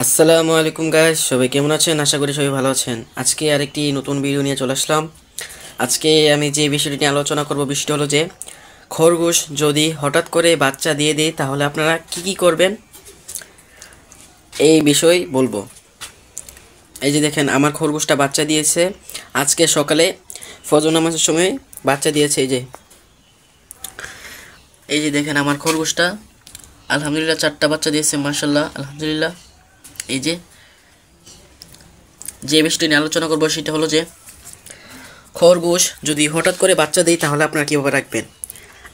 আসসালামু আলাইকুম গাইস, সবাই কেমন আছেন? আশা করি সবাই ভালো আছেন। আজকে আরেকটি নতুন ভিডিও নিয়ে চলে আসলাম। আজকে আমি যে বিষয়টি নিয়ে আলোচনা করব বিষয়টি হলো যে খরগোশ যদি হঠাৎ করে বাচ্চা দিয়ে দেয় তাহলে আপনারা কি করবেন এই বিষয় বলবো। এই যে দেখেন, আমার খরগোশটা বাচ্চা দিয়েছে আজকে সকালে ফজর নামাজের সময় বাচ্চা দিয়েছে। এই যে দেখেন আমার খরগোশটা আলহামদুলিল্লাহ 4টা বাচ্চা দিয়েছে, মাশাআল্লাহ আলহামদুলিল্লাহ। এই যে বিষয়টি নিয়ে আলোচনা করবো সেটা হলো যে খরগোশ যদি হঠাৎ করে বাচ্চা দেয় তাহলে আপনারা কীভাবে রাখবেন।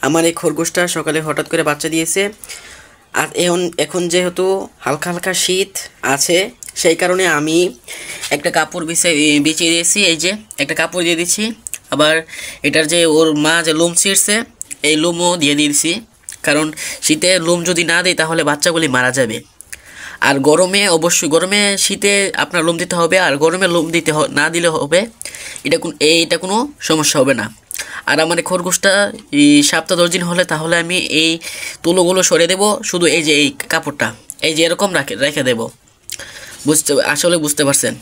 আমার এই খরগোশটা সকালে হঠাৎ করে বাচ্চা দিয়েছে, আর এখন যেহেতু হালকা হালকা শীত আছে সেই কারণে আমি একটা কাপড় বিছিয়ে দিয়েছি। এই যে একটা কাপড় দিয়ে দিচ্ছি, আবার এটার যে ওর মা যে লোম ছিঁড়ছে এই লোমও দিয়ে দিয়েছি, কারণ শীতে লোম যদি না দেয় তাহলে বাচ্চাগুলি মারা যাবে। আর গরমে অবশ্যই, গরমে শীতে আপনার লোম দিতে হবে, আর গরমে লোম দিতে না দিলে হবে, এটা কোনো সমস্যা হবে না। আর আমার এই খরগোশটা এই 7-10 দিন হলে তাহলে আমি এই তুলোগুলো সরিয়ে দেব, শুধু এই যে এই কাপড়টা এই যে এরকম রেখে দেব। বুঝতে পারছেন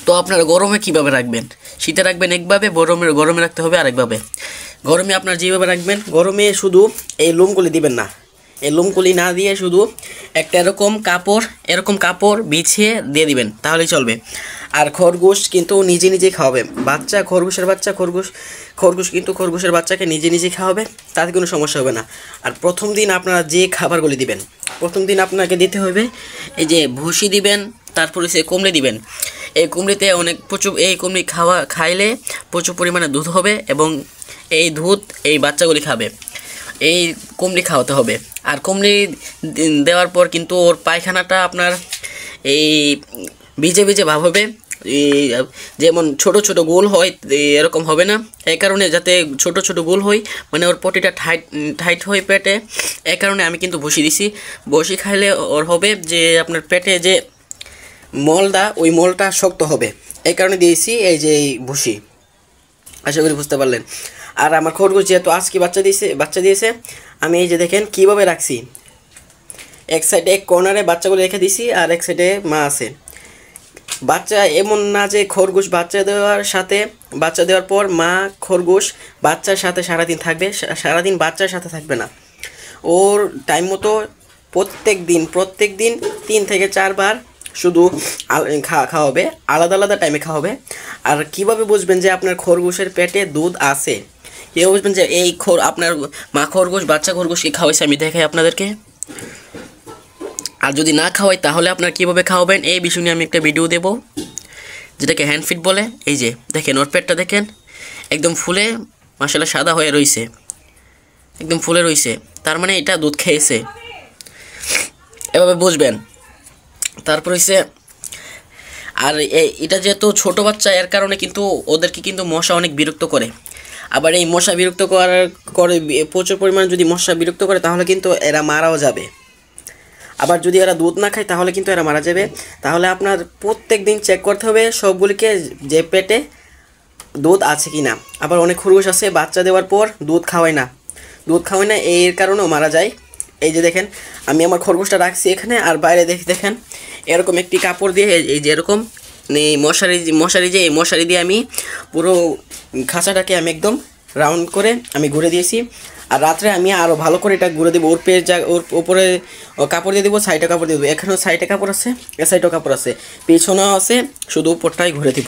তো? আপনারা গরমে কিভাবে রাখবেন? শীতে রাখবেন একভাবে, গরমে রাখতে হবে আরেকভাবে। গরমে আপনারা যেভাবে রাখবেন, গরমে শুধু এই লোমগুলি দিবেন না, এই লোমগুলি না দিয়ে শুধু একটা এরকম কাপড় বিছিয়ে দিয়ে দিবেন, তাহলেই চলবে। আর খরগোশ কিন্তু নিজে খাওয়াবে খরগোশ কিন্তু খরগোশের বাচ্চাকে নিজে খাওয়াবে, তাতে কোনো সমস্যা হবে না। আর প্রথম দিন আপনারা যে খাবারগুলি দিবেন, প্রথম দিন আপনাকে দিতে হবে এই যে ভুসি দিবেন, তারপরে সে কুমড়ি দিবেন। এই কুমড়িতে এই কুমড়ি খাইলে প্রচুর পরিমাণে দুধ হবে, এবং এই দুধ এই বাচ্চাগুলি খাবে। এই কুমড়ি খাওয়াতে হবে। আর কুমড়ি দেওয়ার পর কিন্তু ওর পায়খানাটা আপনার এই ভিজে ভাব হবে, যেমন ছোট গোল হয় এরকম হবে না। এই কারণে যাতে ছোট গোল হয়, মানে ওর পটিটা টাইট হয় পেটে, এই কারণে আমি কিন্তু ভুসি দিছি। ভুসি খাইলে ওর হবে যে আপনার পেটে যে মলটা, ওই মলটা শক্ত হবে, এই কারণে দিয়েছি এই যে এই ভুসি। আশা করি বুঝতে পারলেন। আর আমার খরগোশ যেহেতু আজকে বাচ্চা দিয়েছে, আমি এই যে দেখেন কিভাবে রাখছি, এক সাইডে এক কর্নারে বাচ্চাগুলো রেখে দিছি, আর এক সাইডে মা আছে। বাচ্চা এমন না যে খরগোশ বাচ্চা দেওয়ার পর মা খরগোশ বাচ্চার সাথে সারাদিন থাকবে, সারাদিন বাচ্চার সাথে থাকবে না। ওর টাইম মতো প্রত্যেক দিন 3 থেকে 4 বার শুধু খাওয়াবে, আলাদা টাইমে খাওয়াবে। আর কিভাবে বুঝবেন যে আপনার খরগোশের পেটে দুধ আছে? কীভাবে বুঝবেন যে আপনার মা খরগোশ বাচ্চা খরগোশকে খাওয়াইছে? আমি দেখাই আপনাদেরকে। আর যদি না খাওয়াই তাহলে আপনার কীভাবে খাওয়াবেন এই বিষয় নিয়ে আমি একটা ভিডিও দেব, যেটাকে হ্যান্ড ফিড বলে। এই যে দেখেন ওর পেটটা দেখেন, একদম ফুলে মাশাআল্লাহ সাদা হয়ে রয়েছে, একদম ফুলে রয়েছে, তার মানে এটা দুধ খেয়েছে, এভাবে বুঝবেন। তারপর হচ্ছে, আর এটা যেহেতু ছোটো বাচ্চা, এর কারণে কিন্তু ওদেরকে কিন্তু মশা অনেক বিরক্ত করে। আবার এই মশা বিরক্ত করে প্রচুর পরিমাণে যদি মশা বিরক্ত করে তাহলে কিন্তু এরা মারাও যাবে। আবার যদি এরা দুধ না খায় তাহলে কিন্তু এরা মারা যাবে। তাহলে আপনার প্রত্যেক দিন চেক করতে হবে সবগুলিকে যে পেটে দুধ আছে কি না। আবার অনেক খরগোশ আছে বাচ্চা দেওয়ার পর দুধ খাওয়ায় না, এর কারণেও মারা যায়। এই যে দেখেন আমি আমার খরগোশটা রাখছি এখানে, আর বাইরে দেখেন এরকম একটি কাপড় দিয়ে এই যে এরকম মশারি দিয়ে আমি পুরো খাঁচাটাকে আমি একদম রাউন্ড করে আমি ঘুরে দিয়েছি। আর রাত্রে আমি আরও ভালো করে এটা ঘুরে দেবো, ওর উপরে কাপড় দিয়ে দেবো, সাইডে কাপড় দিয়ে দেবো। এখানেও সাইডে কাপড় আছে, এ সাইডেও কাপড় আছে, পেছনেও আছে, শুধু উপরটাই ঘুরে দিব।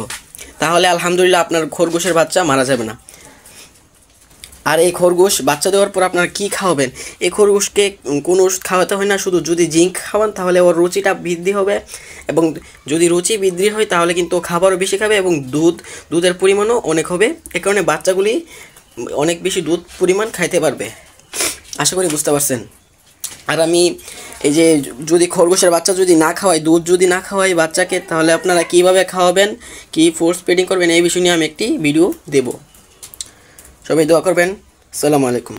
তাহলে আলহামদুলিল্লাহ আপনার খরগোশের বাচ্চা মারা যাবে না। আর এই খরগোশ বাচ্চা দেওয়ার পর আপনারা কী খাওয়াবেন? এই খরগোশকে কোনো ওষুধ খাওয়াতে হয় না, শুধু যদি জিঙ্ক খাওয়ান তাহলে ওর রুচিটা বৃদ্ধি হবে, এবং যদি রুচি বৃদ্ধি হয় তাহলে কিন্তু খাবারও বেশি খাবে, এবং দুধের পরিমাণও অনেক হবে। এ কারণে বাচ্চাগুলি অনেক বেশি দুধ পরিমাণ খাইতে পারবে। আশা করি বুঝতে পারছেন। আর আমি এই যে যদি খরগোশের বাচ্চা যদি না খাওয়াই, দুধ যদি না খাওয়াই বাচ্চাকে, তাহলে আপনারা কীভাবে খাওয়াবেন, কী ফোর্স ফিডিং করবেন এই বিষয় নিয়ে আমি একটি ভিডিও দেব। সবাই দোয়া করবেন। আসসালামু আলাইকুম।